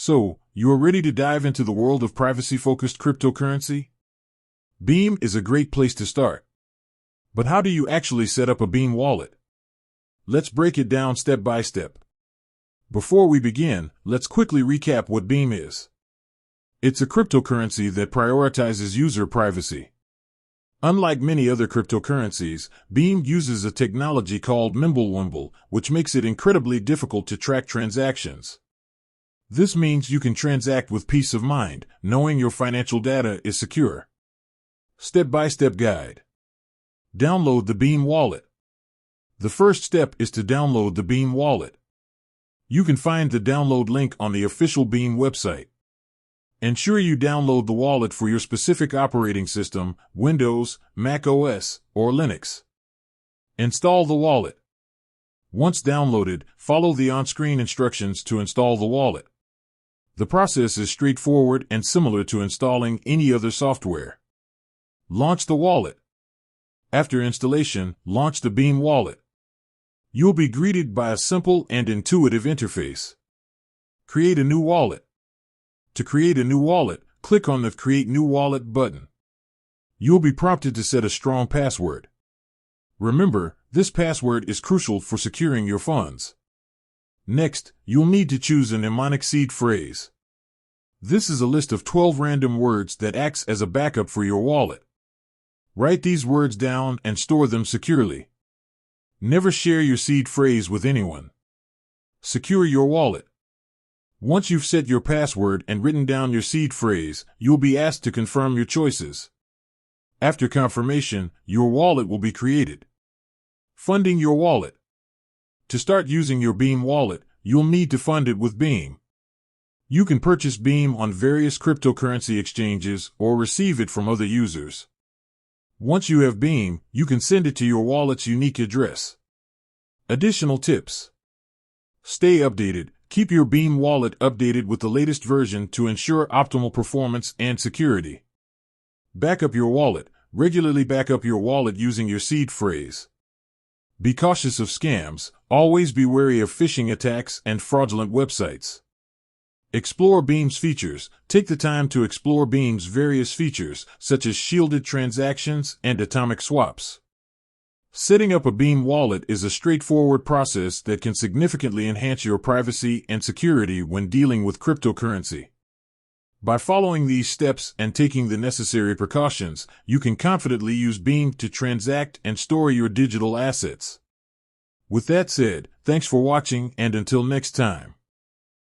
So, you are ready to dive into the world of privacy-focused cryptocurrency? Beam is a great place to start. But how do you actually set up a Beam wallet? Let's break it down step by step. Before we begin, let's quickly recap what Beam is. It's a cryptocurrency that prioritizes user privacy. Unlike many other cryptocurrencies, Beam uses a technology called Mimblewimble, which makes it incredibly difficult to track transactions. This means you can transact with peace of mind, knowing your financial data is secure. Step-by-step guide. Download the Beam wallet. The first step is to download the Beam wallet. You can find the download link on the official Beam website. Ensure you download the wallet for your specific operating system, Windows, Mac OS, or Linux. Install the wallet. Once downloaded, follow the on-screen instructions to install the wallet. The process is straightforward and similar to installing any other software. Launch the wallet. After installation, launch the Beam wallet. You'll be greeted by a simple and intuitive interface. Create a new wallet. To create a new wallet, click on the Create New Wallet button. You'll be prompted to set a strong password. Remember, this password is crucial for securing your funds. Next, you'll need to choose a mnemonic seed phrase. This is a list of 12 random words that acts as a backup for your wallet. Write these words down and store them securely. Never share your seed phrase with anyone. Secure your wallet. Once you've set your password and written down your seed phrase, you'll be asked to confirm your choices. After confirmation, your wallet will be created. Funding your wallet. To start using your Beam wallet, you'll need to fund it with Beam. You can purchase Beam on various cryptocurrency exchanges or receive it from other users. Once you have Beam, you can send it to your wallet's unique address. Additional tips. Stay updated. Keep your Beam wallet updated with the latest version to ensure optimal performance and security. Backup your wallet. Regularly back up your wallet using your seed phrase. Be cautious of scams. Always be wary of phishing attacks and fraudulent websites. Explore Beam's features. Take the time to explore Beam's various features, such as shielded transactions and atomic swaps. Setting up a Beam wallet is a straightforward process that can significantly enhance your privacy and security when dealing with cryptocurrency. By following these steps and taking the necessary precautions, you can confidently use Beam to transact and store your digital assets. With that said, thanks for watching, and until next time.